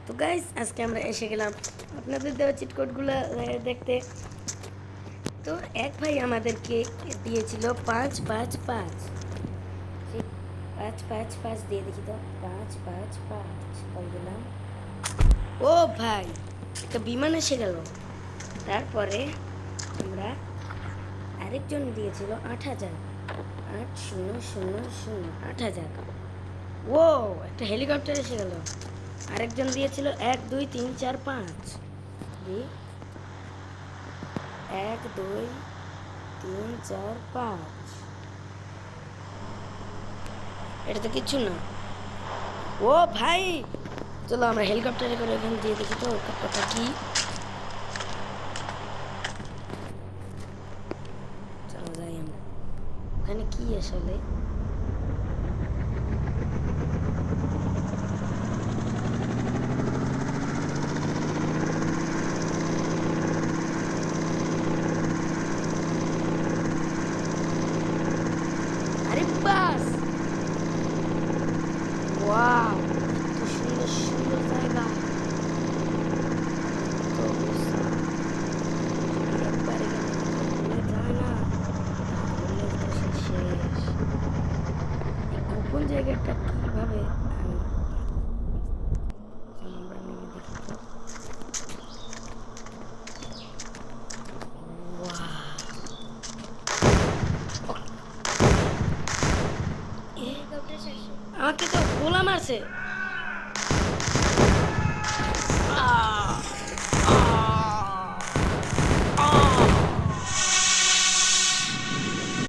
তো গাইস আজকে আমরা এসে গেলাম আপনাদের দেওয়া চিট কোডগুলো দেখতে। তো এক ভাই আমাদেরকে দিয়েছিল 5-5-5, 5-5-5 দিয়ে দেখি তো 5-5-5 কল দিলাম। ও ভাই একটা বিমান এসে গেল। তারপরে আমরা আরেকজন দিয়েছিল 8,000, 8,000,000 8,000। ও একটা হেলিকপ্টার এসে গেল। আরেকজন দিয়েছিল 1-2-3-4-5, 1-2-3-4-5। এটা তো কিচ্ছু না। ও ভাই চলো আমরা হেলিকপ্টারে করে এখানে দিয়ে দেখি তো কথা কি। চলো যাই আমরা ওখানে কি আসলে। আরে বাস, ওয়াও এত সুন্দর সুন্দর জায়গা। তো একবার এখানে ভুলে যায় না তাহলে তো সে শেষ। এই গোপন জায়গাটা কিভাবে আমরা নেমে দেখি তো। আমাকে তো গোলা মারছে।